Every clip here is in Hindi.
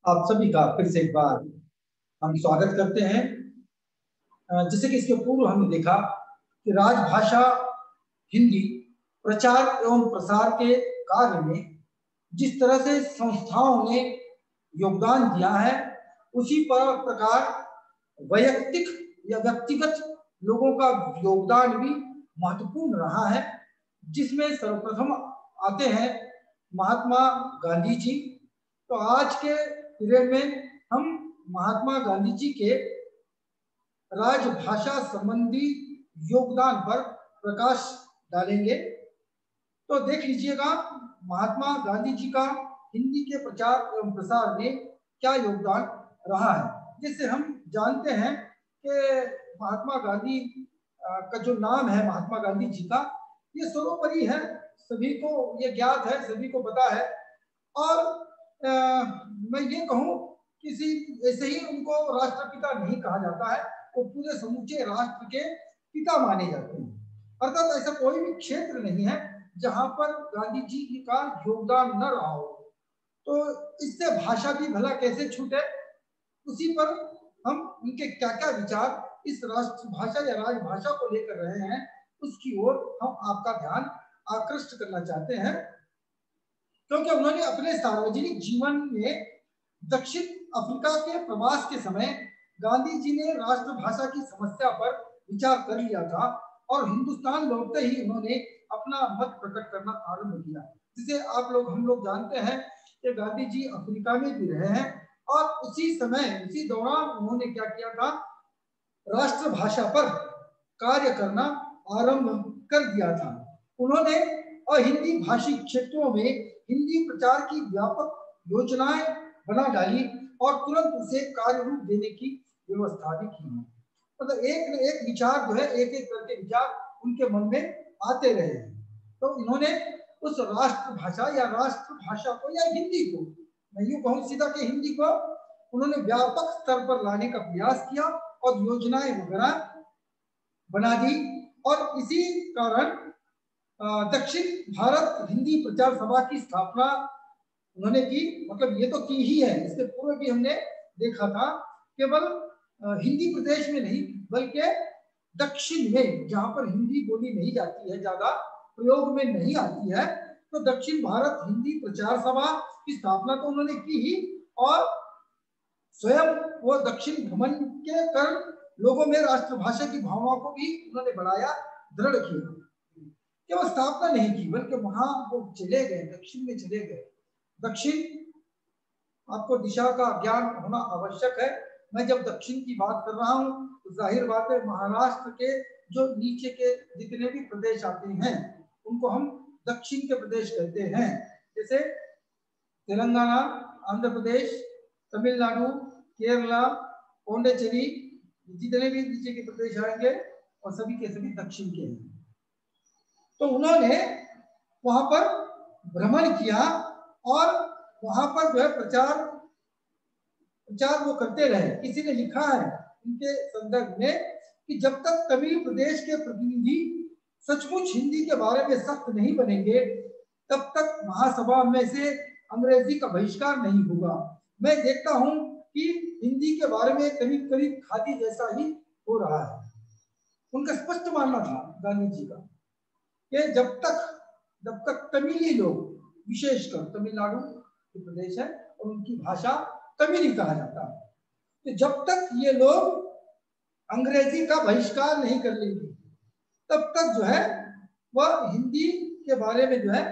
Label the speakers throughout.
Speaker 1: आप सभी का फिर से एक बार हम स्वागत करते हैं। जैसे कि इसके पूर्व हमने देखा कि राजभाषा हिंदी प्रचार एवं प्रसार के कार्य में जिस तरह से संस्थाओं ने योगदान दिया है, उसी प्रकार वैयक्तिक या व्यक्तिगत लोगों का योगदान भी महत्वपूर्ण रहा है, जिसमें सर्वप्रथम आते हैं महात्मा गांधी जी। तो आज के पीरियड में हम महात्मा गांधी जी के राजभाषा संबंधी योगदान पर प्रकाश डालेंगे। तो देख लीजिएगा महात्मा गांधी जी का हिंदी के प्रचार एवं प्रसार में क्या योगदान रहा है। जैसे हम जानते हैं कि महात्मा गांधी का जो नाम है महात्मा गांधी जी का, ये सर्वोपरि है, सभी को ये ज्ञात है, सभी को पता है। और मैं ये कहूँ किसी ऐसे ही उनको राष्ट्रपिता नहीं कहा जाता है, वो पूरे समूचे राष्ट्र के पिता माने जाते हैं। अर्थात ऐसा कोई भी क्षेत्र नहीं है जहां पर गांधी जी का योगदान न रहा हो। तो इससे भाषा भी भला कैसे छूटे, उसी पर हम उनके क्या क्या विचार इस राष्ट्रभाषा या राजभाषा को लेकर रहे हैं, उसकी ओर हम आपका ध्यान आकृष्ट करना चाहते हैं। क्योंकि उन्होंने अपने सार्वजनिक जीवन में दक्षिण अफ्रीका के प्रवास के समय गांधी जी ने राष्ट्रभाषा की समस्या पर विचार कर लिया था और हिंदुस्तान लौटते ही उन्होंने अपना मत प्रकट करना आरंभ किया। जिसे हम लोग जानते हैं कि गांधी जी अफ्रीका में भी रहे हैं और उसी समय उसी दौरान उन्होंने क्या किया था, राष्ट्रभाषा पर कार्य करना आरंभ कर दिया था। उन्होंने हिंदी भाषी क्षेत्रों में हिंदी प्रचार की व्यापक योजनाएं बना डाली और तुरंत उसे कार्य रूप देने की व्यवस्था भी की। मतलब एक न एक विचार जो है, एक एक करके विचार उनके मन में आते रहे हैं। तो इन्होंने उस राष्ट्रभाषा या राष्ट्रभाषा को या हिंदी को, मैं यूं कहूं सीधा कि हिंदी को उन्होंने व्यापक स्तर पर लाने का प्रयास किया और योजनाएं वगैरह बना दी। और इसी कारण दक्षिण भारत हिंदी प्रचार सभा की स्थापना उन्होंने की। मतलब ये तो की ही है, इसके पूर्व भी हमने देखा था। केवल हिंदी प्रदेश में नहीं बल्कि दक्षिण में जहां पर हिंदी बोली नहीं जाती है, ज्यादा प्रयोग में नहीं आती है, तो दक्षिण भारत हिंदी प्रचार सभा की स्थापना तो उन्होंने की ही, और स्वयं वो दक्षिण भ्रमण के कर लोगों में राष्ट्रभाषा की भावनाओं को भी उन्होंने बढ़ाया, दृढ़ किया। केवल स्थापना नहीं की बल्कि वहां वो चले गए, दक्षिण में चले गए। दक्षिण, आपको दिशा का ज्ञान होना आवश्यक है। मैं जब दक्षिण की बात कर रहा हूं तो जाहिर बात है महाराष्ट्र के जो नीचे के जितने भी प्रदेश आते हैं उनको हम दक्षिण के प्रदेश कहते हैं। जैसे तेलंगाना, आंध्र प्रदेश, तमिलनाडु, केरला, पौंडीचेरी, जितने भी नीचे के प्रदेश आएंगे और सभी के सभी दक्षिण के हैं। तो उन्होंने वहां पर भ्रमण किया और वहां पर जो है प्रचार वो करते रहे। किसी ने लिखा है उनके संदर्भ में कि जब तक तमिल प्रदेश के प्रतिनिधि सचमुच हिंदी के बारे में सख्त नहीं बनेंगे तब तक महासभा में से अंग्रेजी का बहिष्कार नहीं होगा। मैं देखता हूं कि हिंदी के बारे में करीब करीब खादी जैसा ही हो रहा है। उनका स्पष्ट मानना था गांधी जी का कि जब तक तमिली लोग, विशेषकर तमिलनाडु के प्रदेश है और उनकी भाषा तमिली कहा जाता है, तो जब तक ये लोग अंग्रेजी का बहिष्कार नहीं कर लेंगे तब तक जो है वह हिंदी के बारे में जो है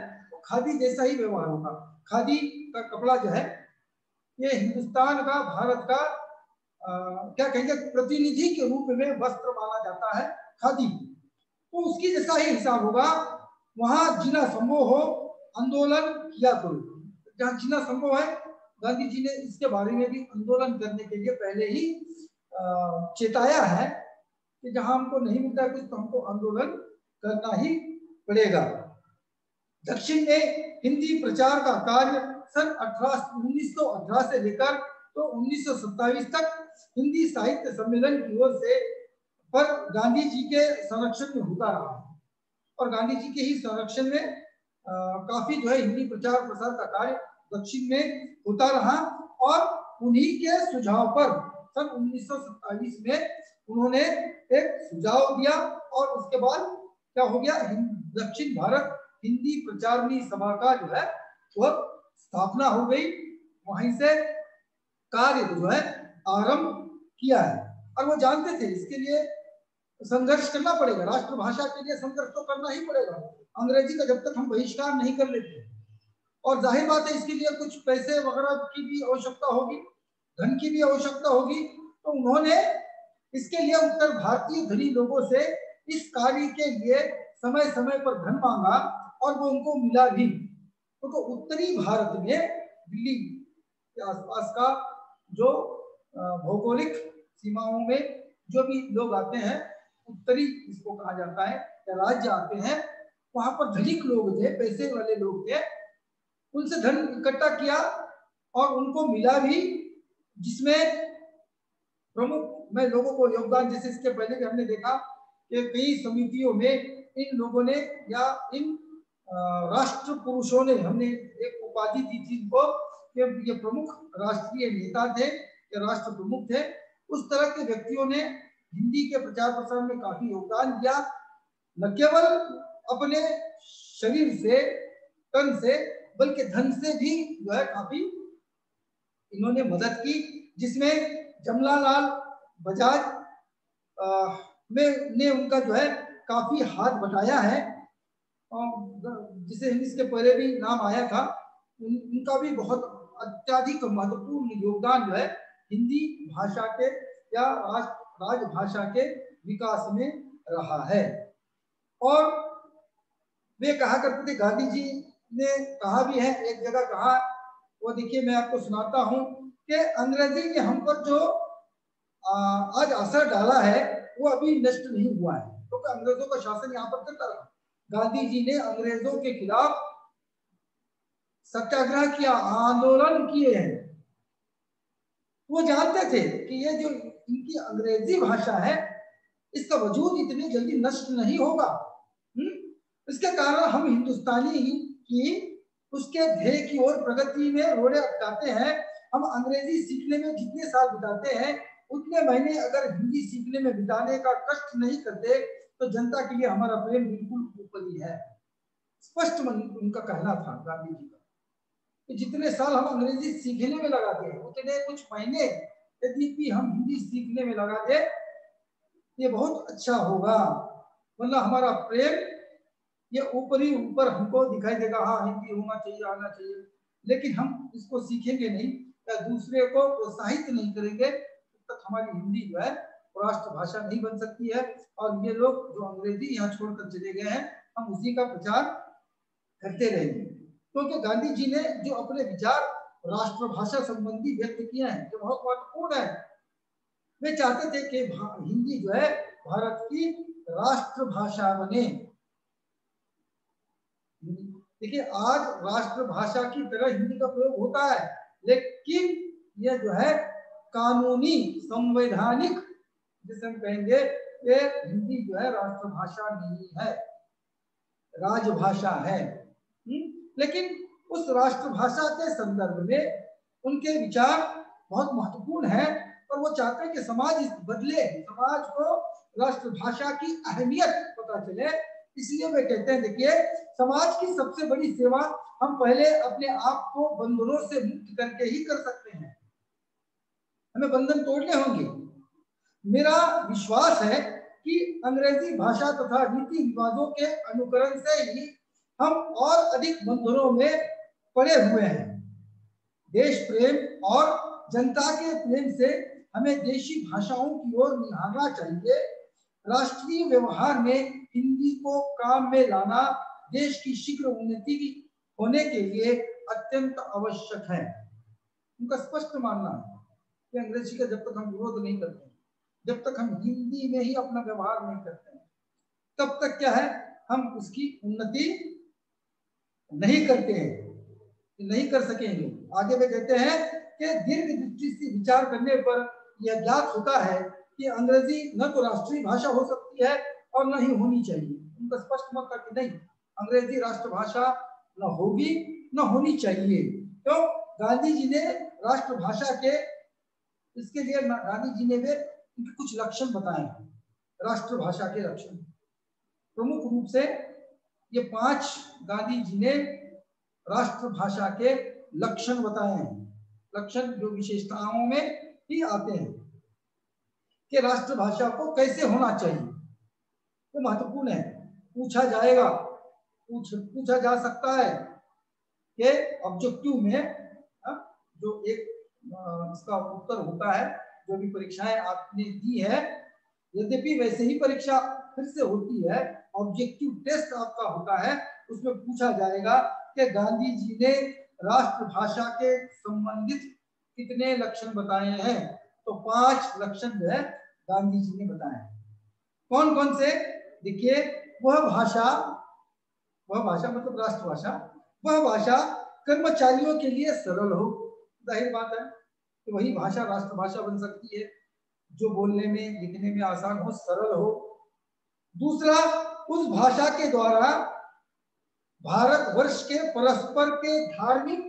Speaker 1: खादी जैसा ही व्यवहार होगा। खादी का कपड़ा जो है ये हिंदुस्तान का, भारत का क्या कहेंगे, प्रतिनिधि के रूप में वस्त्र माना जाता है खादी। तो उसकी जैसा ही हिसाब होगा। वहां जिना संभव हो आंदोलन किया करो। जहां जिना संभव है, गांधी जी ने इसके बारे में भी आंदोलन करने के लिए पहले ही चेताया है कि जहां हमको नहीं मिलता कुछ तो हमको आंदोलन करना ही पड़ेगा। दक्षिण में हिंदी प्रचार का कार्य सन 1918 से लेकर तो 1927 तक हिंदी साहित्य सम्मेलन की ओर से पर गांधी जी के संरक्षण में होता रहा और गांधी जी के ही संरक्षण में काफी जो है हिंदी प्रचार प्रसार का कार्य दक्षिण में होता रहा। और उन्हीं के सुझाव पर सन 1927 में उन्होंने एक सुझाव दिया और उसके बाद क्या हो गया, दक्षिण भारत हिंदी प्रचारणी सभा का जो है वह स्थापना हो गई। वहीं से कार्य जो है आरंभ किया है। और वो जानते थे इसके लिए संघर्ष करना पड़ेगा, राष्ट्रभाषा के लिए संघर्ष तो करना ही पड़ेगा, अंग्रेजी का जब तक हम बहिष्कार नहीं कर लेते। और जाहिर बात है इसके लिए कुछ पैसे वगैरह की भी आवश्यकता होगी, धन की भी आवश्यकता होगी। तो उन्होंने इसके लिए उत्तर भारतीय धनी लोगों से इस कार्य के लिए समय समय पर धन मांगा और वो उनको मिला भी। तो उत्तरी भारत में दिल्ली के आसपास का जो भौगोलिक सीमाओं में जो भी लोग आते हैं, उत्तरी इसको कहा जाता है, या राज्य आते हैं, वहां पर धनिक लोग थे, पैसे वाले लोग थे, उनसे धन इकट्ठा किया और उनको मिला भी, जिसमें प्रमुख में लोगों को योगदान, जैसे इसके पहले भी हमने देखा कि कई समितियों में इन लोगों ने या इन राष्ट्र पुरुषों ने, हमने एक उपाधि दी थी इनको कि ये प्रमुख राष्ट्रीय नेता थे या राष्ट्र प्रमुख थे। उस तरह के व्यक्तियों ने हिंदी के प्रचार प्रसार में काफी योगदान दिया, न केवल अपने शरीर से, तन से, बल्कि धन से भी जो है काफी इन्होंने मदद की, जिसमें जमनालाल बजाज ने उनका जो है काफी हाथ बटाया है, जिसे इसके पहले भी नाम आया था। उनका भी बहुत अत्यधिक महत्वपूर्ण योगदान जो है हिंदी भाषा के या राजभाषा के विकास में रहा है। और वे कहा करते थे, गांधी जी ने कहा भी है, एक जगह कहा, वो देखिए मैं आपको सुनाता हूं कि अंग्रेजी ने हम पर जो आज असर डाला है वो अभी नष्ट नहीं हुआ है, क्योंकि तो अंग्रेजों का शासन यहाँ पर चलता रहा। गांधी जी ने अंग्रेजों के खिलाफ सत्याग्रह किया, आंदोलन किए हैं। वो जानते थे कि ये जो इनकी अंग्रेजी भाषा है इसका वजूद इतनी जल्दी नष्ट नहीं होगा। इसके कारण हम हिंदुस्तानी की उसके ध्येय की ओर प्रगति में रोड़े अटकाते हैं। हम अंग्रेजी सीखने में जितने साल बिताते हैं उतने महीने अगर हिंदी सीखने में बिताने का कष्ट नहीं करते तो जनता के लिए हमारा प्रेम बिल्कुल ऊपर ही है। स्पष्ट उनका कहना था गांधी जी का कि जितने साल हम अंग्रेजी सीखने में लगाते हैं उतने कुछ महीने यदि भी हम हिंदी सीखने में लगा दे ये बहुत अच्छा होगा, वरना हमारा प्रेम ये ऊपर ही ऊपर हमको दिखाई देगा, हाँ हिंदी होना चाहिए, आना चाहिए, लेकिन हम इसको सीखेंगे नहीं या दूसरे को प्रोत्साहित नहीं करेंगे तब तक हमारी हिंदी जो है राष्ट्रभाषा नहीं बन सकती है। और ये लोग जो अंग्रेजी यहाँ छोड़कर चले गए हैं हम उसी का प्रचार करते रहेंगे, क्योंकि गांधी जी ने जो अपने विचार राष्ट्रभाषा संबंधी व्यक्त किए हैं जो बहुत महत्वपूर्ण है। वे चाहते थे कि हिंदी जो है भारत की राष्ट्रभाषा बने। देखिए आज राष्ट्रभाषा की तरह हिंदी का प्रयोग होता है, लेकिन यह जो है कानूनी संवैधानिक जिसे हम कहेंगे ये हिंदी जो है राष्ट्रभाषा नहीं है, राजभाषा है। लेकिन उस राष्ट्रभाषा के संदर्भ में उनके विचार बहुत महत्वपूर्ण है और वो चाहते हैं कि समाज बदले, समाज को राष्ट्रभाषा की अहमियत पता चले। इसलिए वे कहते हैं देखिए समाज की सबसे बड़ी सेवा हम पहले अपने आप को बंधनों से मुक्त करके ही कर सकते हैं, हमें बंधन तोड़ने होंगे। मेरा विश्वास है कि अंग्रेजी भाषा तथा रीति रिवाजों के अनुकरण से ही हम और अधिक बंधनों में पड़े हुए हैं। देश प्रेम और जनता के प्रेम से हमें देशी भाषाओं की ओर निहारना चाहिए। राष्ट्रीय व्यवहार में हिंदी को काम में लाना देश की शीघ्र उन्नति होने के लिए अत्यंत आवश्यक है। उनका स्पष्ट मानना है कि अंग्रेजी का जब तक हम विरोध नहीं करते, जब तक हम हिंदी में ही अपना व्यवहार नहीं करते हैं, तब तक क्या है हम उसकी उन्नति नहीं करते हैं, नहीं कर सकेंगे। आगे वे कहते हैं कि दीर्घ दृष्टि से विचार करने पर यह ज्ञात होता है कि अंग्रेजी न तो राष्ट्रीय भाषा हो सकती है और न ही होनी चाहिए। उनका स्पष्ट मत था कि नहीं, अंग्रेजी राष्ट्रभाषा न होगी न होनी चाहिए। तो गांधी जी ने राष्ट्रभाषा के इसके लिए गांधी जी ने वे कुछ लक्षण बताए हैं, राष्ट्रभाषा के लक्षण। प्रमुख रूप से ये 5 गांधी जी ने राष्ट्रभाषा के लक्षण बताए हैं। लक्षण जो विशेषताओं में ही आते हैं कि राष्ट्रभाषा को कैसे होना चाहिए, तो महत्वपूर्ण है। पूछा जाएगा, पूछा जा सकता है कि ऑब्जेक्टिव में जो एक इसका उत्तर होता है, जो भी परीक्षाएं आपने दी है, यद्यपि वैसे ही परीक्षा फिर से होती है, ऑब्जेक्टिव टेस्ट आपका होता है, उसमें पूछा जाएगा कि गांधी जी ने राष्ट्रभाषा के संबंधित कितने लक्षण बताए हैं। तो 5 लक्षण जो है गांधी जी ने बताए हैं। कौन कौन से? देखिए, वह भाषा मतलब राष्ट्रभाषा, वह भाषा कर्मचारियों के लिए सरल हो। जाहिर बात है कि वही भाषा राष्ट्रभाषा बन सकती है जो बोलने में लिखने में आसान हो, सरल हो। दूसरा, उस भाषा के द्वारा भारतवर्ष के परस्पर के धार्मिक,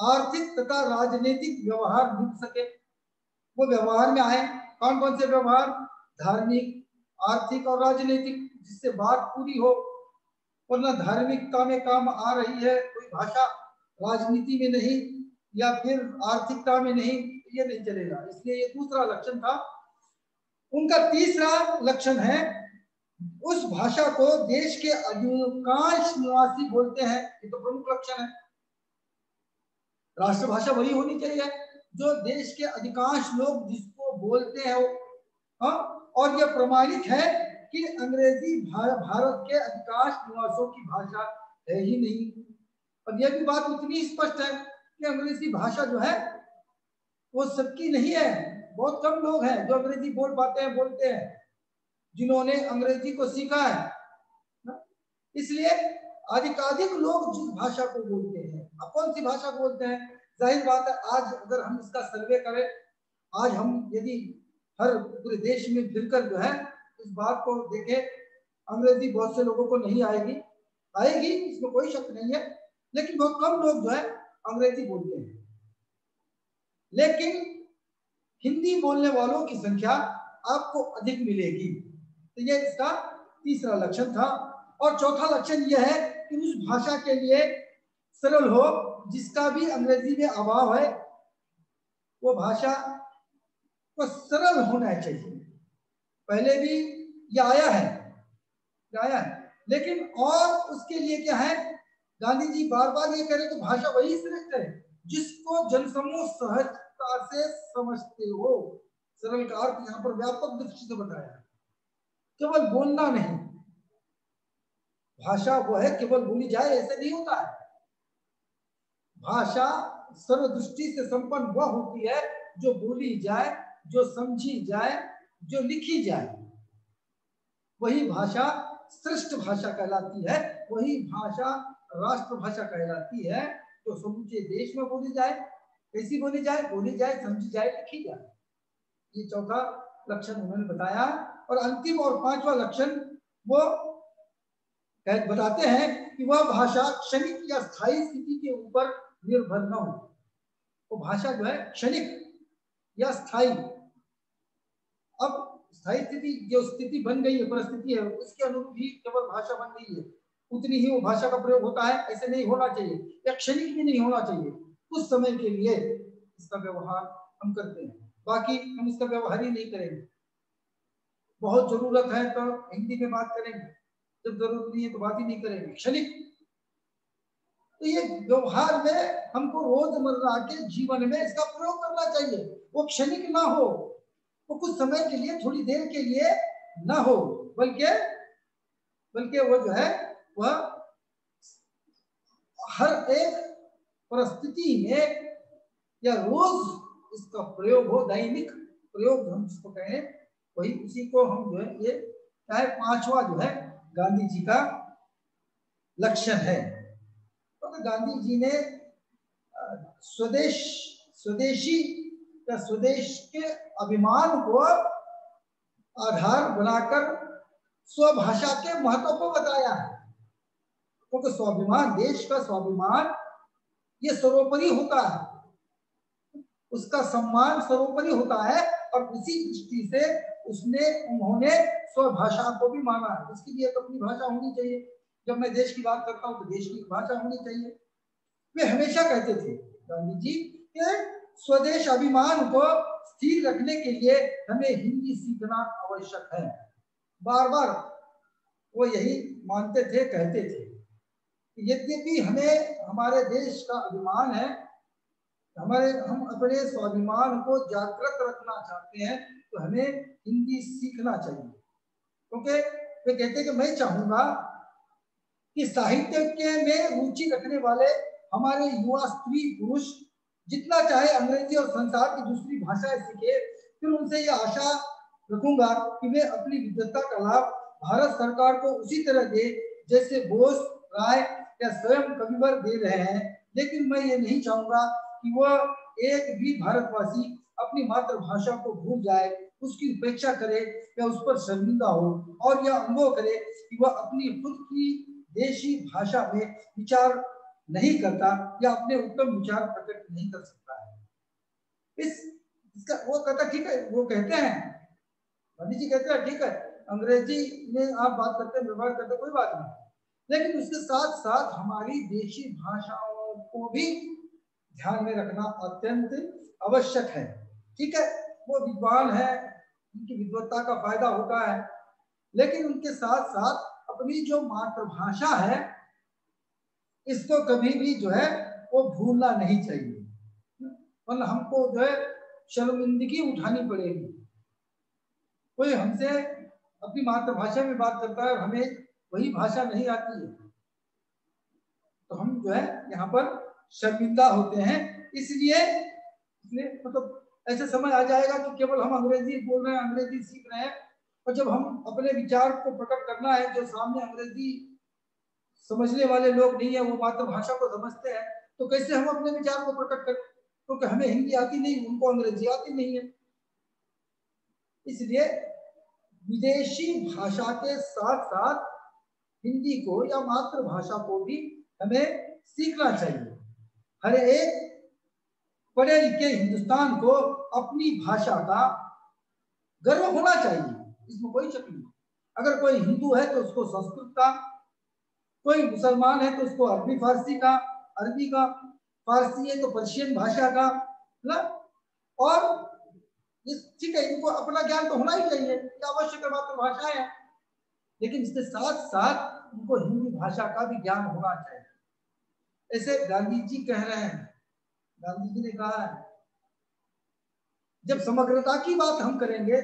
Speaker 1: आर्थिक तथा राजनीतिक व्यवहार मिल सके, वो व्यवहार में आए। कौन कौन से व्यवहार? धार्मिक, आर्थिक और राजनीतिक, जिससे बात पूरी हो। वरना धार्मिकता में काम आ रही है कोई भाषा, राजनीति में नहीं या फिर आर्थिकता में नहीं, ये नहीं चलेगा। इसलिए ये दूसरा लक्षण था उनका। तीसरा लक्षण है, उस भाषा को देश के अधिकांश निवासी बोलते हैं। ये तो प्रमुख लक्षण है। राष्ट्रभाषा वही होनी चाहिए जो देश के अधिकांश लोग जिसको बोलते हैं। और यह प्रमाणित है कि अंग्रेजी भारत के अधिकांश निवासियों की भाषा है ही नहीं। और यह भी बात उतनी स्पष्ट है कि अंग्रेजी भाषा जो है वो सबकी नहीं है। बहुत कम लोग हैं जो अंग्रेजी बोल पाते हैं, बोलते हैं, जिन्होंने अंग्रेजी को सीखा है। इसलिए अधिकाधिक लोग जिस भाषा को बोलते हैं, अब कौन सी भाषा को बोलते हैं? जाहिर बात है, आज अगर हम इसका सर्वे करें, आज हम यदि हर पूरे देश में फिरकर जो है इस बात को देखें, अंग्रेजी बहुत से लोगों को नहीं आएगी, इसमें कोई शक नहीं है, लेकिन बहुत कम लोग जो है अंग्रेजी बोलते हैं। लेकिन हिंदी बोलने वालों की संख्या आपको अधिक मिलेगी। तो ये इसका तीसरा लक्षण था। और चौथा लक्षण यह है कि उस भाषा के लिए सरल हो, जिसका भी अंग्रेजी में अभाव है, वो भाषा को सरल होना चाहिए। पहले भी ये आया है, लेकिन और उसके लिए क्या है, गांधी जी बार बार ये कह रहे कि भाषा वही श्रेष्ठ है जिसको जनसमूह सहजता से समझते हो। सरल का अर्थ यहाँ पर व्यापक दृष्टि से बताया है, केवल बोलना नहीं। भाषा वो है केवल बोली जाए ऐसे नहीं होता है। भाषा सर्वदृष्टि से संपन्न वह होती है जो बोली जाए, जो समझी जाए, जो लिखी जाए। वही भाषा श्रेष्ठ भाषा कहलाती है, वही भाषा राष्ट्रभाषा कहलाती है, जो समूचे देश में बोली जाए। कैसी बोली जाए? बोली जाए, समझी जाए, लिखी जाए। ये चौथा लक्षण उन्होंने बताया। और अंतिम और 5वां लक्षण वो बताते हैं कि वह भाषा क्षणिक या स्थायी स्थिति के ऊपर निर्भर न हो। वो भाषा जो है क्षणिक या स्थायी, अब स्थायी स्थिति जो स्थिति बन गई है, परिस्थिति है, उसके अनुरूप ही केवल भाषा बन गई है, उतनी ही वो भाषा का प्रयोग होता है, ऐसे नहीं होना चाहिए। या क्षणिक भी नहीं होना चाहिए, कुछ समय के लिए इसका व्यवहार हम करते हैं, बाकी हम इसका व्यवहार ही नहीं करेंगे। बहुत जरूरत है तो हिंदी में बात करेंगे, जब जरूरत नहीं है तो बात ही नहीं करेंगे। क्षणिक, तो ये व्यवहार में हमको रोजमर्रा के जीवन में इसका प्रयोग करना चाहिए। वो क्षणिक ना हो, वो कुछ समय के लिए, थोड़ी देर के लिए ना हो, बल्कि वो जो है वह हर एक परिस्थिति में या रोज इसका प्रयोग हो, दैनिक प्रयोग हम जिसको कहें, वही उसी को हम जो है ये चाहे 5वां जो है गांधी जी का लक्षण है। तो गांधी जी ने स्वदेशी या स्वदेश के अभिमान को आधार बनाकर स्वभाषा के महत्व को बताया है। क्योंकि स्वाभिमान, देश का स्वाभिमान ये सर्वोपरि होता है। उसका सम्मान सर्वोपरि होता है, और उसी दृष्टि से उन्होंने स्वभाषा को भी माना है। इसके लिए तो अपनी भाषा होनी चाहिए। जब मैं देश की बात करता हूँ तो देश की भाषा होनी चाहिए। वे हमेशा कहते थे गांधी जी कि स्वदेश अभिमान को स्थिर रखने के लिए हमें हिंदी सीखना आवश्यक है। बार बार वो यही मानते थे, कहते थे। यद्यपि हमें हमारे देश का अभिमान है, हम अपने स्वाभिमान को जागृत रखना चाहते हैं, तो हमें हिंदी सीखना चाहिए। क्योंकि वे कहते कि मैं चाहूंगा कि साहित्य में रुचि रखने वाले हमारे युवा स्त्री पुरुष जितना चाहे अंग्रेजी और संसार की दूसरी भाषाएं सीखे, फिर उनसे यह आशा रखूंगा कि वे अपनी विद्वता का लाभ भारत सरकार को उसी तरह दे जैसे बोस, राय या स्वयं कविवर दे रहे हैं। लेकिन मैं ये नहीं चाहूंगा कि वह एक भी भारतवासी अपनी मातृभाषा को भूल जाए, उसकी उपेक्षा करे या उस पर शर्मिंदा हो, और यह अनुभव करे कि वह अपनी खुद की देशी भाषा में विचार नहीं करता या अपने उत्तम विचार प्रकट नहीं कर सकता है। इसका वो कहता ठीक है, वो कहते हैं, गांधी जी कहते हैं ठीक है, अंग्रेजी में आप बात करते हैं, व्यवहार करते हैं, कोई बात नहीं, लेकिन उसके साथ साथ हमारी देशी भाषाओं को भी ध्यान में रखना अत्यंत आवश्यक है। ठीक है, वो विद्वान है, उनकी विद्वत्ता का फायदा होता है, लेकिन उनके साथ साथ अपनी जो मातृभाषा है इसको कभी भी जो है वो भूलना नहीं चाहिए, वरना हमको जो है शर्मिंदगी उठानी पड़ेगी। कोई हमसे अपनी मातृभाषा में बात करता है और हमें वही भाषा नहीं आती है, तो हम जो है यहाँ पर शर्मिंदा होते हैं। इसलिए मतलब ऐसे समय आ जाएगा कि केवल हम अंग्रेजी बोल रहे हैं, अंग्रेजी सीख रहे हैं, और जब हम अपने विचार को प्रकट करना है, जो सामने अंग्रेजी समझने वाले लोग नहीं है, वो मातृभाषा को समझते हैं, तो कैसे हम अपने विचार को प्रकट करें, क्योंकि हमें हिंदी आती नहीं, उनको अंग्रेजी आती नहीं है। इसलिए विदेशी भाषा के साथ साथ हिंदी को या मातृभाषा को भी हमें सीखना चाहिए। हर एक पढ़े लिखे हिंदुस्तान को अपनी भाषा का गर्व होना चाहिए, इसमें कोई शक नहीं। अगर कोई हिंदू है तो उसको संस्कृत का, कोई मुसलमान है तो उसको अरबी फारसी का, अरबी का, फारसी है तो पर्शियन भाषा का ना, और ठीक है, इनको अपना ज्ञान तो होना ही चाहिए, ये आवश्यक मातृभाषा है, लेकिन इसके साथ साथ उनको हिंदी भाषा का भी ज्ञान होना चाहिए। ऐसे गांधी जी कह रहे हैं, गांधी जी ने कहा है जब समग्रता की बात हम करेंगे,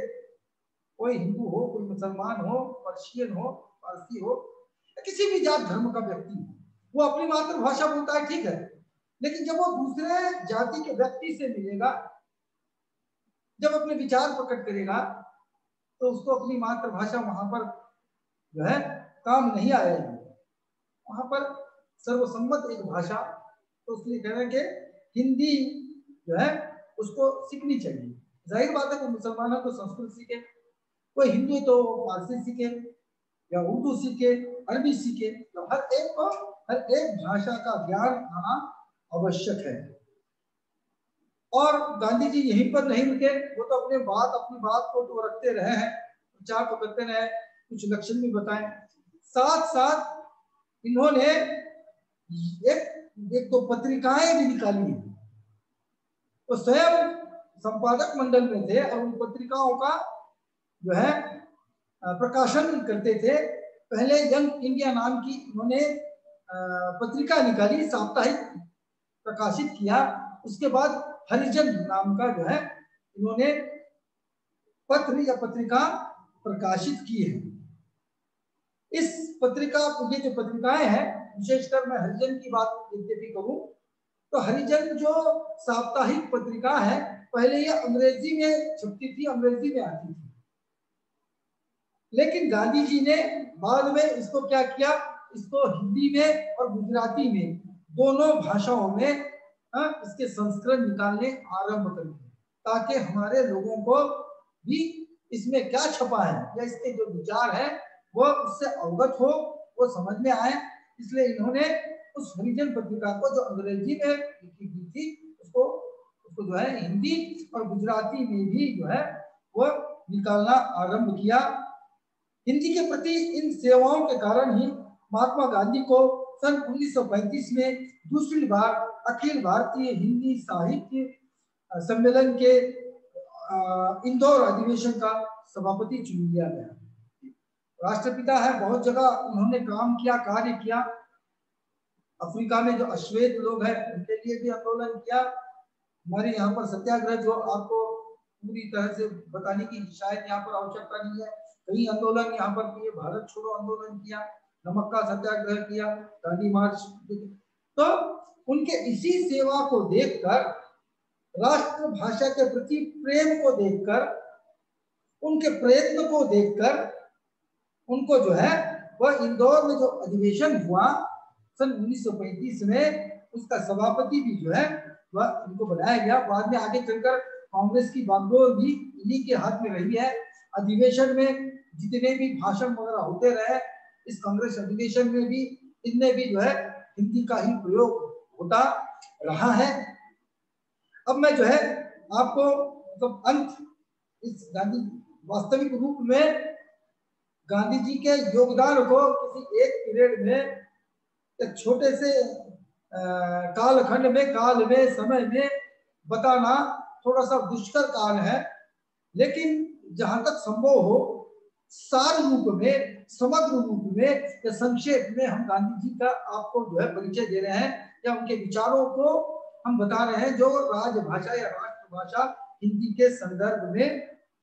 Speaker 1: कोई हिंदू हो, कोई मुसलमान हो, पर्शियन हो, फारसी हो, किसी भी जात धर्म का व्यक्ति, वो अपनी मातृभाषा बोलता है, ठीक है, लेकिन जब वो दूसरे जाति के व्यक्ति से मिलेगा, जब अपने विचार प्रकट करेगा, तो उसको अपनी मातृभाषा वहां पर जो है काम नहीं आएगी। वहां पर सर्वसम्मत एक भाषा, तो उसलिए कह रहे हैं कि हिंदी जो है उसको सीखनी चाहिए। जाहिर बात है, कोई मुसलमान है तो संस्कृत सीखे, कोई हिंदू तो फारसी सीखे या उर्दू सीखे, अरबी सीखे, तो हर एक को हर एक भाषा का ज्ञान आना आवश्यक है। और गांधी जी यहीं पर नहीं रुके, वो तो अपनी बात को तो रखते रहे हैं, विचार तो करते रहे, कुछ लक्षण भी बताएं, साथ साथ इन्होंने एक तो पत्रिकाएं भी निकाली है, तो स्वयं संपादक मंडल में थे और उन पत्रिकाओं का जो है प्रकाशन करते थे। पहले यंग इंडिया नाम की उन्होंने पत्रिका निकाली, साप्ताहिक प्रकाशित किया, उसके बाद हरिजन नाम का जो है इन्होंने पत्र या पत्रिका प्रकाशित की है। इस पत्रिका, ये जो पत्रिकाएं हैं, विशेषकर मैं हरिजन की बात यद्यपि करूं, तो हरिजन जो साप्ताहिक पत्रिका है, पहले ये अंग्रेजी में छपती थी, अंग्रेजी में आती थी, लेकिन गांधी जी ने बाद में इसको क्या किया, इसको हिंदी में और गुजराती में दोनों भाषाओं में इसके संस्करण निकालने आरंभ कर दिए, ताकि हमारे लोगों को भी इसमें क्या छपा है या इसके जो विचार है वो उससे अवगत हो, वो समझ में आए। इसलिए इन्होंने उस हरिजन पत्रिका को जो अंग्रेजी में लिखी गई थी उसको तो जो है हिंदी और गुजराती में भी जो है वो निकालना आरंभ किया। हिंदी के प्रति इन सेवाओं के कारण ही महात्मा गांधी को सन 1935 में दूसरी बार अखिल भारतीय हिंदी साहित्य सम्मेलन के इंदौर अधिवेशन का सभापति चुन लिया गया। राष्ट्रपिता है, बहुत जगह उन्होंने काम किया, कार्य किया। अफ्रीका में जो अश्वेत लोग हैं उनके लिए भी आंदोलन किया। हमारे यहाँ पर सत्याग्रह जो आपको पूरी तरह से बताने की शायद यहाँ पर आवश्यकता नहीं है, कई आंदोलन यहाँ पर किए। भारत छोड़ो आंदोलन किया, नमक का सत्याग्रह किया, दांडी मार्च। तो उनके इसी सेवा को देखकर, राष्ट्रभाषा के प्रति प्रेम को देखकर, उनके प्रयत्न को देखकर उनको जो है वह इंदौर में जो अधिवेशन हुआ सन 1935 में, उसका सभापति भी जो है वह इनको बनाया गया। बाद में आगे चलकर कांग्रेस की बागडोर भी इन्हीं के हाथ में रही है। अधिवेशन में जितने भी भाषण वगैरह होते रहे, इस कांग्रेस अधिवेशन में भी इनमें भी जो है हिंदी का ही प्रयोग होता रहा है। अब मैं जो है आपको मतलब अंत इस गांधी वास्तविक रूप में गांधी जी के योगदान को किसी एक पीरियड में, एक छोटे से कालखंड में, काल में, समय में बताना थोड़ा सा दुष्कर काल है। लेकिन जहां तक संभव हो सार रूप में, समग्र रूप में या संक्षेप में हम गांधी जी का आपको जो है परिचय दे रहे हैं, या उनके विचारों को हम बता रहे हैं जो राजभाषा या राष्ट्रभाषा हिंदी के संदर्भ में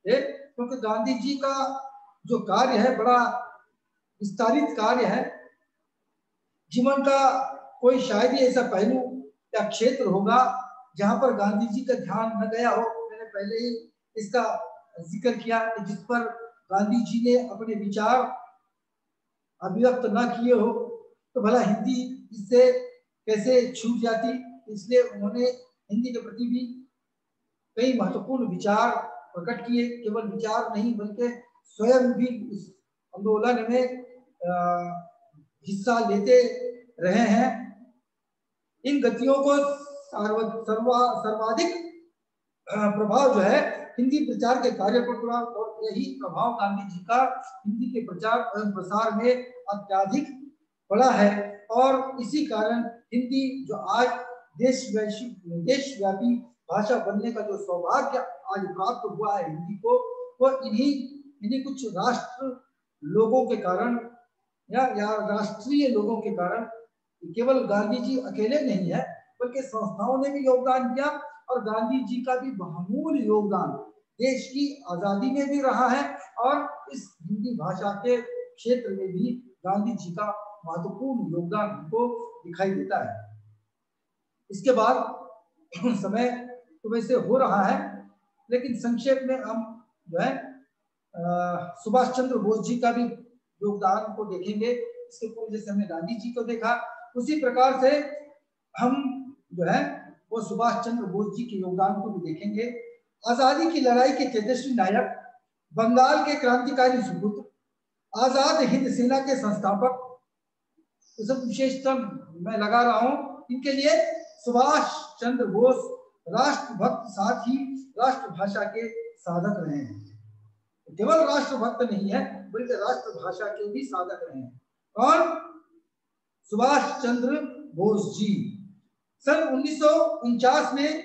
Speaker 1: है। क्योंकि गांधी जी का जो कार्य है बड़ा विस्तारित कार्य है। जीवन का कोई शायद ही ऐसा पहलू या क्षेत्र होगा जहां पर गांधी जी का ध्यान न गया हो। मैंने पहले ही इसका जिक्र किया कि जिस पर गांधी जी ने अपने विचार अभिव्यक्त न किए हो तो भला हिंदी इससे कैसे छूट जाती। इसलिए उन्होंने हिंदी के प्रति भी कई महत्वपूर्ण विचार प्रकट किए। केवल विचार नहीं बल्कि स्वयं भी इस आंदोलन में हिस्सा लेते रहे हैं। इन गतियों को सर्वाधिक प्रभाव जो है हिंदी प्रचार के कार्य पर पड़ा, और यही प्रभाव गांधी जी का हिंदी के प्रचार एवं प्रसार में अत्यधिक बड़ा है। और इसी कारण हिंदी जो आज देशव्यापी भाषा बनने का जो सौभाग्य आज प्राप्त हुआ है हिंदी को, वो इन्हीं कुछ राष्ट्र लोगों के कारण या राष्ट्रीय लोगों के कारण। केवल गांधी जी अकेले नहीं है बल्कि संस्थाओं ने भी योगदान किया, और गांधी जी का भी बहुमूल योगदान देश की आजादी में भी रहा है, और इस हिंदी भाषा के क्षेत्र में भी गांधी जी का महत्वपूर्ण योगदान हमको दिखाई देता है। इसके बाद समय तो वैसे हो रहा है, लेकिन संक्षेप में हम जो है सुभाष चंद्र बोस जी का भी योगदान को देखेंगे। इसके पूर्व जैसे हमने गांधी जी को देखा, उसी प्रकार से हम जो है वो सुभाष चंद्र बोस जी के योगदान को भी देखेंगे। आजादी की लड़ाई के तेजस्वी नायक, बंगाल के क्रांतिकारी सुपुत्र, आजाद हिंद सेना के संस्थापक, तो सब विशेषता मैं लगा रहा हूं इनके लिए। सुभाष चंद्र बोस राष्ट्रभक्त, साथ ही राष्ट्रभाषा के साधक रहे हैं। केवल राष्ट्रभक्त नहीं है बल्कि राष्ट्रभाषा के भी साधक रहे हैं। और सुभाष चंद्र बोस जी सन 1949 में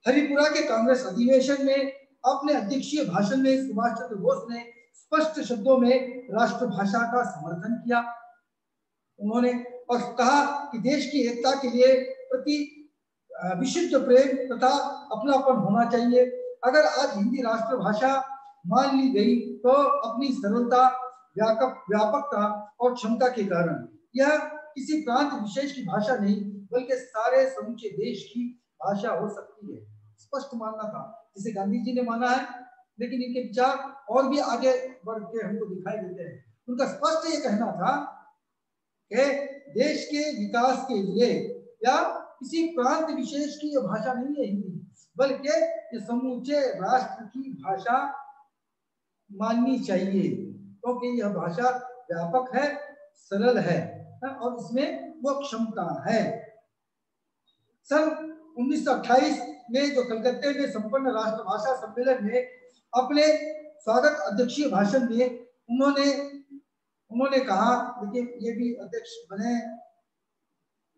Speaker 1: हरिपुरा के कांग्रेस अधिवेशन में अपने अध्यक्षीय भाषण में सुभाष चंद्र बोस ने स्पष्ट शब्दों में राष्ट्रभाषा का समर्थन किया। उन्होंने और कहा कि देश की एकता के लिए प्रति विशुद्ध प्रेम तथा अपनापन होना चाहिए। अगर आज हिंदी राष्ट्रभाषा मान ली गई तो अपनी सरलता, व्यापकता और क्षमता के कारण यह किसी प्रांत विशेष की भाषा नहीं बल्कि सारे समूचे देश की भाषा हो सकती है। स्पष्ट मानना था जिसे गांधी जी ने माना है, लेकिन इनके विचार और भी आगे बढ़ के हमको दिखाई देते हैं। उनका स्पष्ट ये कहना था कि देश के विकास के लिए या किसी प्रांत विशेष की यह भाषा नहीं है हिंदी, बल्कि ये समूचे राष्ट्र की भाषा माननी चाहिए, क्योंकि यह भाषा व्यापक है, सरल है और इसमें वो क्षमता है। सन 1928 में जो कलकत्ते में संपन्न राष्ट्रभाषा सम्मेलन में अपने स्वागत अध्यक्षीय भाषण में उन्होंने कहा, देखिए ये भी अध्यक्ष बने,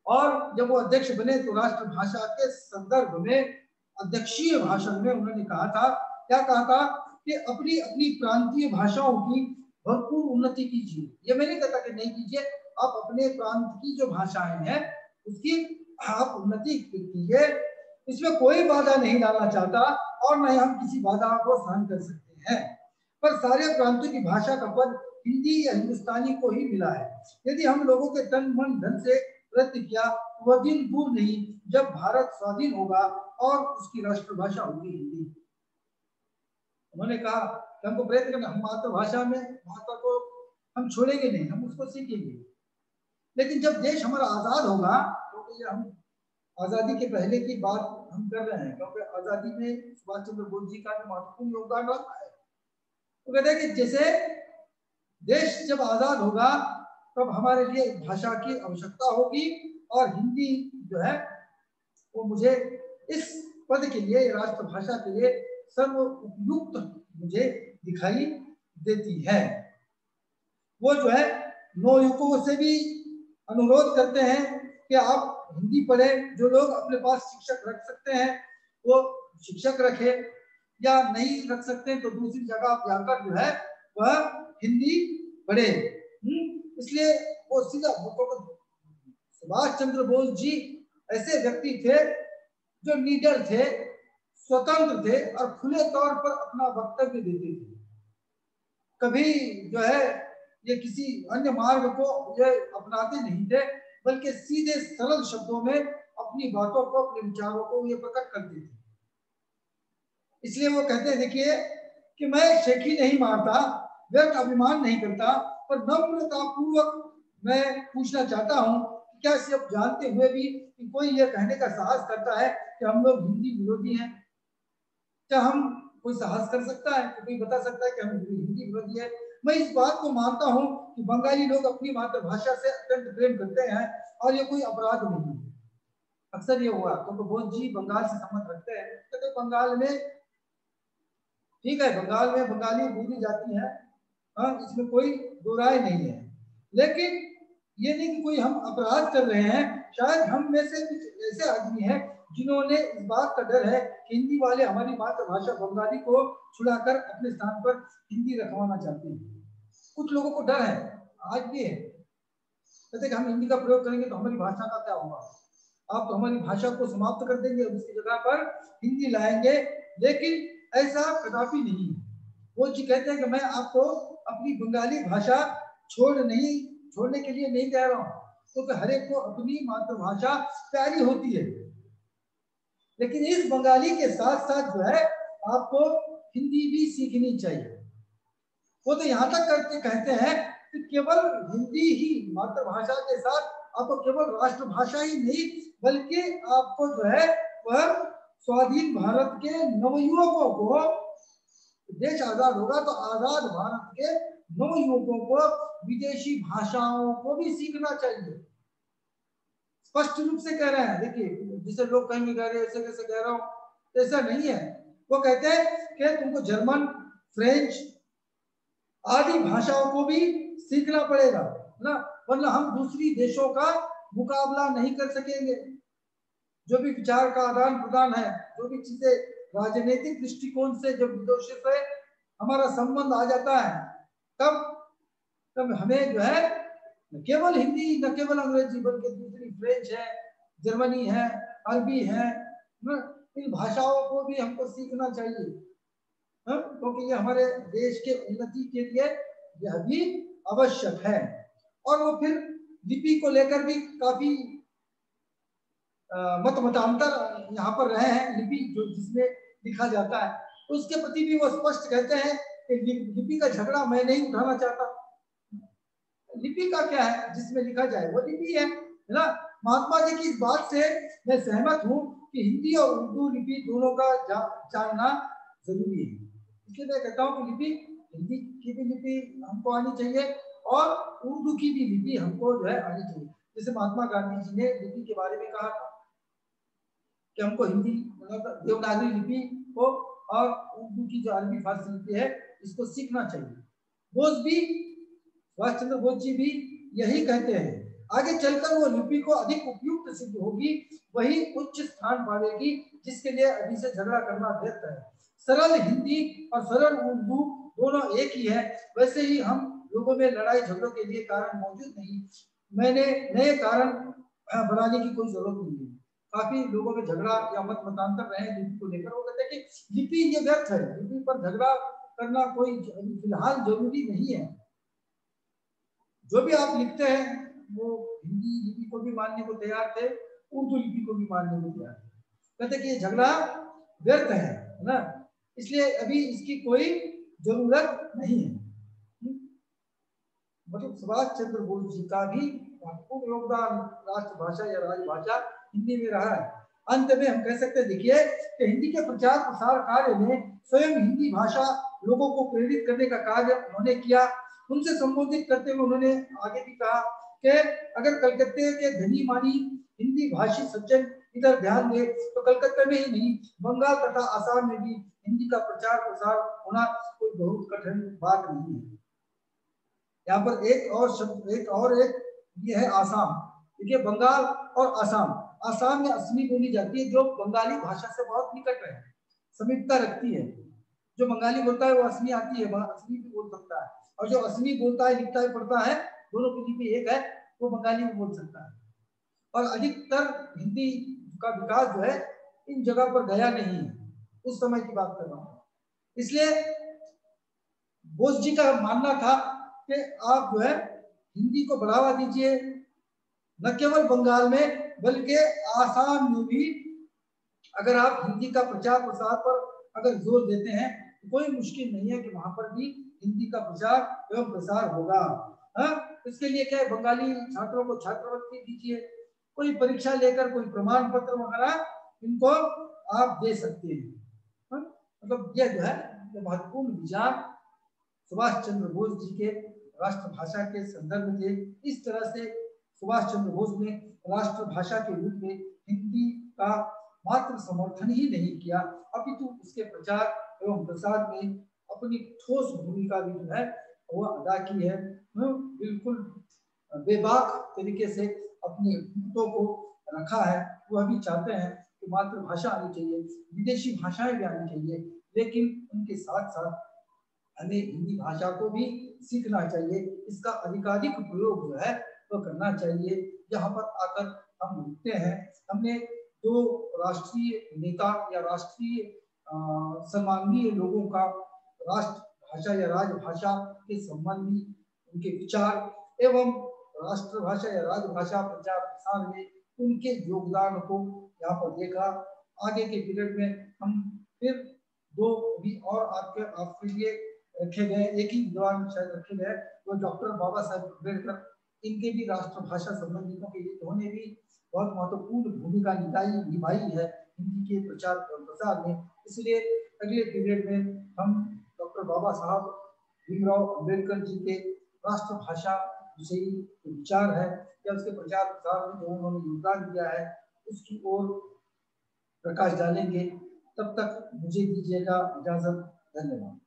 Speaker 1: और जब वो अध्यक्ष बने तो राष्ट्रभाषा के संदर्भ में अध्यक्षीय भाषण में उन्होंने कहा था, क्या कहा था कि अपनी अपनी प्रांतीय भाषाओं की भरपूर उन्नति कीजिए। ये मैं नहीं कहता कि नहीं कीजिए, आप अपने प्रांत की जो भाषाएं हैं उसकी आप उन्नति कीजिए, इसमें कोई बाधा नहीं डालना चाहता और न ही हम किसी बाधा को सहन कर सकते हैं, पर सारे प्रांतों की भाषा का पद हिंदी या हिंदुस्तानी को ही मिला है। यदि हम लोगों के तन मन धन से प्रयत्न किया तो वह दिन दूर नहीं जब भारत स्वाधीन होगा और उसकी राष्ट्रभाषा होगी हिंदी। उन्होंने कहा कि हमको प्रयत्न करना, हम मातृभाषा में भाषा को हम छोड़ेंगे नहीं, हम उसको सीखेंगे। लेकिन जब देश हमारा आजाद होगा, क्योंकि हम आजादी के पहले की बात हम कर रहे हैं, क्योंकि आजादी में सुभाष चंद्र बोस जी का महत्वपूर्ण योगदान रहा है। तो कहते हैं कि जैसे देश जब आजाद होगा तब हमारे लिए भाषा की आवश्यकता होगी, और हिंदी जो है वो मुझे इस पद के लिए, राष्ट्रभाषा के लिए सर्व उपयुक्त मुझे दिखाई देती है। वो जो है नवयुवकों से भी अनुरोध करते हैं कि आप हिंदी पढ़ें। जो लोग अपने पास शिक्षक रख सकते हैं वो शिक्षक रखे, या नहीं रख सकते तो दूसरी जगह आप जाकर जो है वह हिंदी पढ़े। इसलिए वो सीधा सुभाष चंद्र बोस जी ऐसे व्यक्ति थे जो लीडर थे, स्वतंत्र थे और खुले तौर पर अपना वक्तव्य देते थे। कभी जो है ये किसी अन्य मार्ग को ये अपनाते नहीं थे, बल्कि सीधे सरल शब्दों में अपनी बातों को, अपने विचारों को ये प्रकट करते थे। इसलिए वो कहते हैं, देखिए कि मैं शेखी नहीं मारता, व्यर्थ अभिमान नहीं करता, पर नम्रता पूर्वक मैं पूछना चाहता हूं कि क्या सिर्फ जानते हुए भी कि कोई यह कहने का साहस करता है कि हम लोग हिंदी विरोधी हैं? क्या हम कोई साहस कर सकता है कि कोई बता सकता है कि हम हिंदी विरोधी है? मैं इस बात को मानता हूं कि बंगाली लोग अपनी मातृभाषा से अत्यंत प्रेम करते हैं और ये कोई अपराध नहीं है। अक्सर ये हुआ क्योंकि बोस जी बंगाल से संबंध रखते हैं, तो बंगाल में ठीक है, बंगाल में बंगाली बोली जाती है, हाँ, इसमें कोई दो राय नहीं है। लेकिन ये नहीं कि कोई हम अपराध कर रहे हैं। शायद हम में से कुछ ऐसे आदमी हैं जिन्होंने इस बात का डर है कि हिंदी वाले हमारी मातृभाषा बंगाली को छुड़ाकर अपने स्थान पर हिंदी रखवाना चाहते हैं। कुछ लोगों को डर है, आज भी है, कहते कि हम हिंदी का प्रयोग करेंगे तो हमारी भाषा का क्या होगा, आप तो हमारी भाषा को समाप्त कर देंगे, उसकी जगह पर हिंदी लाएंगे। लेकिन ऐसा कदापि नहीं है। वो जी कहते हैं कि मैं आपको अपनी बंगाली भाषा छोड़ने के लिए नहीं कह रहा हूँ, क्योंकि हर एक को अपनी मातृभाषा प्यारी होती है। लेकिन इस बंगाली के साथ साथ जो है आपको हिंदी भी सीखनी चाहिए। वो तो यहाँ तक करके कहते हैं कि केवल हिंदी ही मातृभाषा के साथ आपको केवल राष्ट्रभाषा ही नहीं, बल्कि आपको जो है वह स्वाधीन भारत के नवयुवकों को, देश आजाद होगा तो आजाद भारत के नवयुवकों को विदेशी भाषाओं को भी सीखना चाहिए। स्पष्ट रूप से कह रहे हैं। देखिए जिसे लोग कहेंगे कह रहे ऐसे कैसे कह रहा हूं, ऐसा नहीं है। वो कहते हैं कि तुमको जर्मन, फ्रेंच आदि भाषाओं को भी सीखना पड़ेगा ना, वरना हम दूसरी देशों का मुकाबला नहीं कर सकेंगे। जो भी विचार का आदान प्रदान है, जो भी चीजें राजनीतिक दृष्टिकोण से जब विदेशों से हमारा संबंध आ जाता है, तब हमें जो है न केवल हिंदी, न केवल अंग्रेजी, बल्कि दूसरी फ्रेंच है, जर्मनी है, अरबी है, इन भाषाओं को भी हमको सीखना चाहिए, क्योंकि ये हमारे देश के उन्नति के लिए यह भी आवश्यक है। और वो फिर लिपि को लेकर भी काफी मतांतर यहाँ पर रहे हैं। लिपि जो जिसमें लिखा जाता है उसके प्रति भी वो स्पष्ट कहते हैं कि लिपि का झगड़ा मैं नहीं उठाना चाहता। लिपि का क्या है, जिसमें लिखा जाए वो लिपि है ना। महात्मा जी की इस बात से मैं सहमत हूँ कि हिंदी और उर्दू लिपि दोनों का जानना जरूरी है। इसलिए मैं कहता हूँ कि लिपि, हिंदी की भी लिपि हमको आनी चाहिए और उर्दू की भी लिपि हमको जो है आनी चाहिए। जैसे महात्मा गांधी जी ने लिपि के बारे में कहा था, कि हमको हिंदी मतलब देवनागरी लिपि को और उर्दू की जो अरबी फारसी लिपि है इसको सीखना चाहिए। बोस भी, सुभाष चंद्र बोस जी भी यही कहते हैं। आगे चलकर वो लिपि को अधिक उपयुक्त सिद्ध होगी, वही उच्च स्थान पावेगी, जिसके लिए अभी से झगड़ा करना व्यर्थ है। सरल हिंदी और सरल उर्दू दोनों एक ही है, वैसे ही हम लोगों में लड़ाई झगड़ों के लिए कारण मौजूद नहीं, मैंने नए कारण बनाने की कोई जरूरत नहीं है। काफी लोगों में झगड़ा या मत मतांतर रहे हैं लिपि को लेकर, वो कहते हैं कि लिपि ये व्यर्थ है, लिपि पर झगड़ा करना कोई फिलहाल जरूरी नहीं है। जो भी आप लिखते हैं वो हिंदी लिपि को भी मानने को तैयार थे, उर्दू लिपि को भी मानने को तैयार थे, कहते कि ये झगड़ा व्यर्थ है ना, इसलिए अभी इसकी कोई जरूरत नहीं है। मतलब सुभाष चंद्र बोस जी का भी महत्वपूर्ण योगदान राष्ट्रभाषा या राजभाषा हिंदी में रहा है। अंत में हम कह सकते हैं, देखिए कि हिंदी के प्रचार प्रसार कार्य में स्वयं हिंदी भाषा लोगों को प्रेरित करने का कार्य उन्होंने किया। उनसे संबोधित करते हुए उन्होंने आगे भी कहा कि अगर कलकत्ते के धनी मानी हिंदी भाषी सज्जन इधर ध्यान दे तो कलकत्ता में ही नहीं बंगाल तथा आसाम में भी हिंदी का प्रचार प्रसार होना कोई बहुत कठिन बात नहीं है। यहाँ पर एक और शब्द, एक ये है आसाम। देखिए बंगाल और आसाम, आसाम में असमी बोली जाती है जो बंगाली भाषा से बहुत निकट है, समीपता रखती है। जो बंगाली बोलता है वो असमी आती है, असमी भी बोल सकता है, और जो असमी बोलता है लिखता है पढ़ता है दोनों की लिपि एक है, वो बंगाली भी बोल सकता है। और अधिकतर हिंदी का विकास जो है इन जगह पर गया नहीं है, उस समय की बात कर रहा हूँ। इसलिए बोस जी का मानना था कि आप जो है हिंदी को बढ़ावा दीजिए, न केवल बंगाल में बल्कि आसाम में भी अगर आप हिंदी का प्रचार प्रसार पर अगर जोर देते हैं तो कोई मुश्किल नहीं है कि वहां पर भी हिंदी का प्रचार एवं प्रसार होगा। इसके लिए क्या है, बंगाली छात्रों को छात्रवृत्ति दीजिए, कोई परीक्षा लेकर कोई प्रमाण पत्र वगैरह इनको आप दे सकते हैं। मतलब यह जो है महत्वपूर्ण विचार सुभाष चंद्र बोस जी के राष्ट्रभाषा के संदर्भ थे। इस तरह से सुभाष चंद्र बोस ने राष्ट्रभाषा के रूप में हिंदी का मात्र समर्थन ही नहीं किया, अपितु उसके प्रचार एवं प्रसार में अपनी ठोस भूमिका भी जो है वो अदा की है। बिल्कुल बेबाक तरीके से अपने हितों को रखा है। वह भी चाहते हैं कि मातृभाषा आनी चाहिए, विदेशी भाषाएं भी आनी चाहिए, लेकिन उनके साथ साथ हमें हिंदी भाषा को भी सीखना चाहिए, इसका अधिकाधिक प्रयोग जो है तो करना चाहिए। यहाँ पर आकर हम रुकते हैं। हमने दो राष्ट्रीय नेता या राष्ट्रीय सर्वांगीय लोगों का राष्ट्रभाषा या राजभाषा के संबंधी उनके विचार एवं राष्ट्रभाषा या राजभाषा प्रचार प्रसार में उनके योगदान को यहाँ पर देखा। आगे के पीरियड में हम फिर दो भी और आपके लिए रखे गए, एक ही विद्वान शायद रखे गए, वो डॉक्टर बाबा साहेब अम्बेडकर, इनके भी राष्ट्रभाषा संबंधितों के लिए उन्होंने भी बहुत महत्वपूर्ण भूमिका निभाई है हिंदी के प्रचार और प्रसार में। इसलिए अगले पीरियड में हम डॉक्टर बाबा साहब भीमराव अम्बेडकर जी के राष्ट्रभाषा विषयी विचार है या उसके प्रचार प्रसार में जो उन्होंने योगदान दिया है उसकी ओर प्रकाश डालेंगे। तब तक मुझे दीजिएगा इजाजत। धन्यवाद।